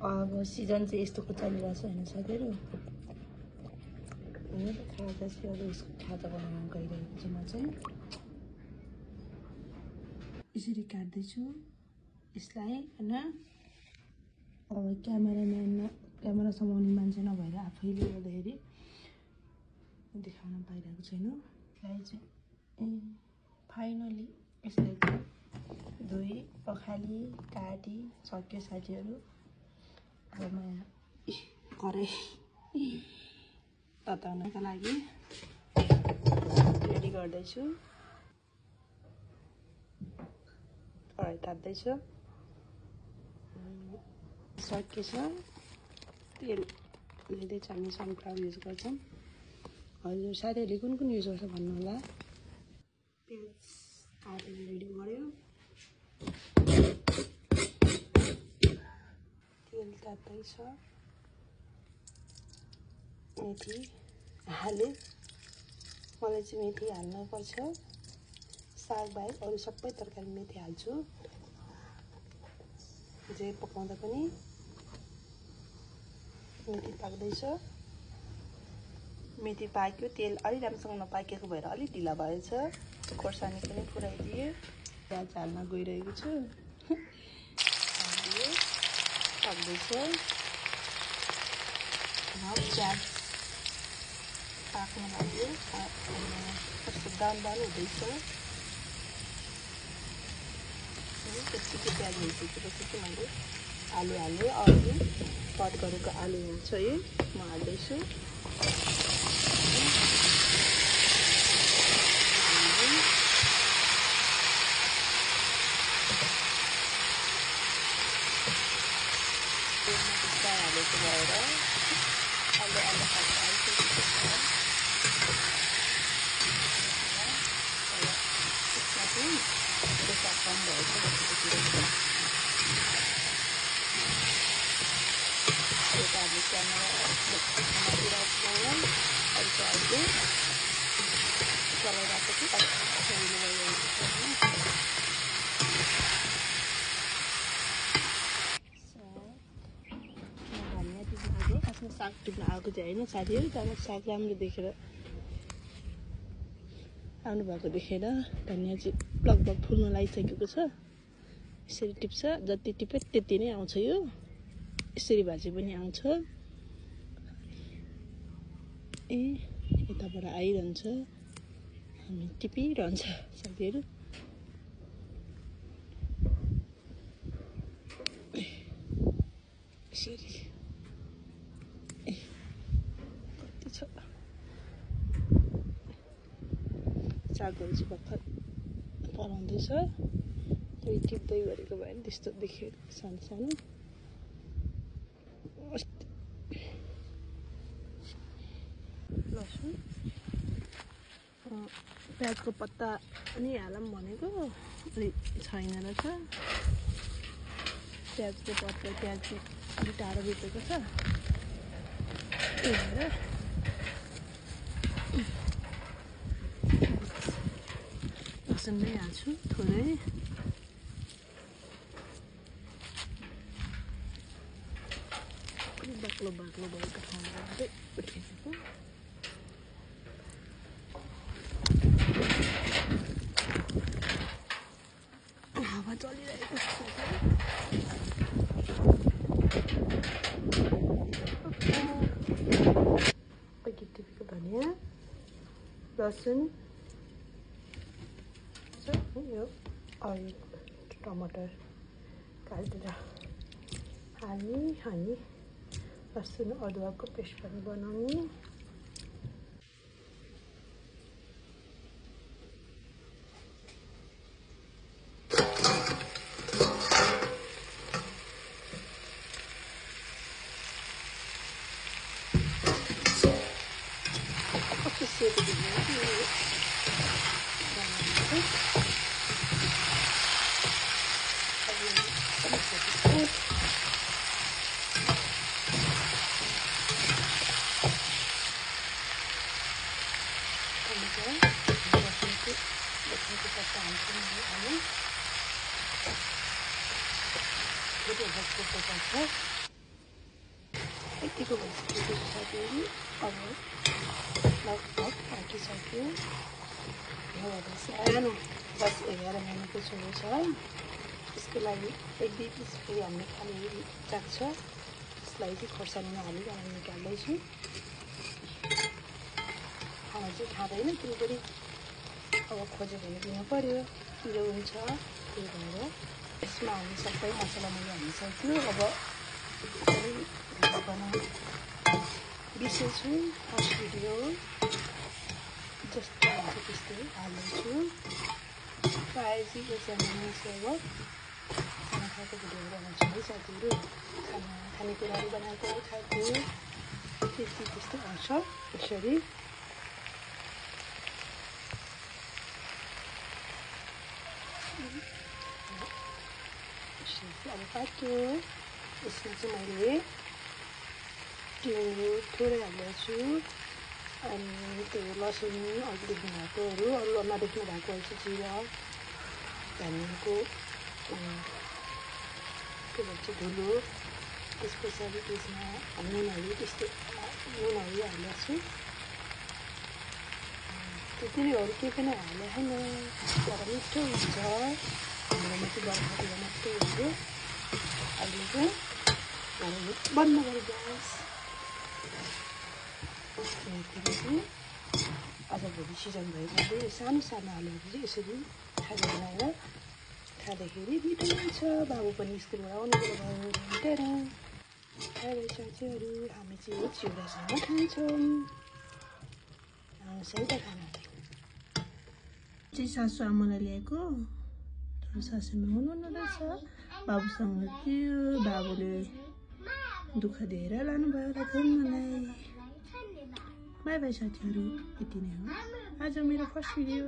अब सिजन चाहिँ यस्तोको चलिरहेछ होइन साथीहरू। खाजा चाहिँ अब यसको खाजा बनाउन गइरहेको छु म चाहिँ। यसरी काट्दैछु यसलाई होइन। अब क्यामेरा समाउने मान्छे नभएर आफैले गर्दाखेरि देखाउन पाइरहेको छैन। यसलाई चाहिँ फाइनली यसलाई चाहिँ धोई पखाली काटी सक्यो साथीहरू। अब म कराई तताउनको लागि रेडी गर्दैछु। कराई ताप्दैछु। सकिएछ। तेल लिँदैछ। हामी सनफ्लावर युज गर्छौँ। हजुर साथीहरूले कुन युज गर्छ भन्नु होला। प्याज काटेर रेडी गऱ्यो। तेल ताप्दैछ। मेथी हाले। मलाई चाहिँ मेथी हाल्नुपर्छ। साग बाहेक अरू सबै तरकारी मेथी हाल्छु। जे पकाउँदा पनि मेथी पाक्दैछ। मेथी पाक्यो। तेल अलि राम्रोसँग नपाकेको भएर अलिक ढिला भएछ। खोर्सानी पनि पुऱ्याइदिएँ। प्याज हाल्न गइरहेको छु। पाक्दैछ। प्याज पाक्न लाग्यो। कस्तो ब्राउन हुँदैछ। त्यतिकै प्याज भइसकेपछि चाहिँ मैले आलु हालेँ। अघि कट गरेको आलु हुन्छ है म हाल्दैछु। हालेको भएर आलु खाएको आइसकेको छ। कम भएछ साग टिप्न आएको चाहिँ होइन साथीहरू। तर साग राम्रो देखेर आउनुभएको देखेर धनियाँ चाहिँ लगभग फुल्न लागिसकेको छ। यसरी टिप्छ। जति टिप्यो त्यति नै आउँछ यो। यसरी भाजी पनि आउँछ। यताबाट आइरहन्छ। हामी टिपिरहन्छ साथीहरू। यसरी कति छ सागहरू चाहिँ भर्खर पलाउँदैछ। कोही टिप्दै गरेको भए त्यस्तो देखेर सानो सानो। लसुन प्याजको पत्ता पनि हालौँ भनेको अलि छैन रहेछ। प्याजको पत्ता प्याज चाहिँ अलिक टाढो बेचेको छ। लसुन नै हाल्छु थोरै। बाक्लो भएको ठाउँमा राख्दै उठेको। हावा चलिरहेको छ। टिपेको धनियाँ लसुन यो अरू टमाटर काटेर हाल्ने। अनि लसुन अदुवाको पेस्ट पनि बनाउने। यतिको भइसकेको छ साथीहरू। अब लगभग पाकिसक्यो। सानो 10-11 महिनाको छोरो छ। त्यसको लागि 1-2 पिस फेरि हामीले खाली चाख्छ। त्यसलाई चाहिँ खोर्सानीमा हालिकन निकाल्दैछु। खाना चाहिँ खाँदैन, त्यो पनि अब खोज्यो भने दिनु पर्यो, पिरो हुन्छ। त्यही भएर यसमा हामी सबै मसला मैले हालिसक्यो। अब बनाउन बिर्सेछु। फर्स्ट भिडियो जस्तो हुन्छ त्यस्तै हाल्दैछु। प्रायः चाहिँ एकजना अब खाना खाएको भिडियोहरू बनाउँछु है साथीहरू। खानेकुराहरू बनाएको खाएको त्यस्तै आउँछ। यसरी अब पाक्यो। यसमा चाहिँ मैले त्यो थोरै हालेको छु। अनि त्यो लसुन अघि देख्नु भएकोहरू, अरू नदेख्नु भएको चाहिँ जिरा, धनियाँको के भन्छ धुलो। त्यस पछाडि त्यसमा नुनहरू त्यस्तै नुनहरू हालेको छु। त्यति नै, अरू केही पनि हालेको छैन, तर मिठो हुन्छ। हाम्रोमा चाहिँ बर्खातिर मात्रै हो। अहिले चाहिँ बन्द गरी ग्यास। चाहिँ आजभोलि सिजन भएकोले सानो हालेर चाहिँ यसरी खाजा बनाएर खाँदाखेरि मिठो हुन्छ। बाबु पनि स्कुलबाट आउने बेला भयो। साथीहरू हामी चाहिँ यो चिउरासँग खान्छौँ। सही त खाना चाहिँ सासू आमालाई ल्याएको। तर सासूमा हुनुहुन्न रहेछ। बाबुसँग थियो, बाबुले दुःख दिएर लानुभयो र घुम्नलाई। बाई बाई साथीहरू, यति नै हो आज मेरो फर्स्ट भिडियो।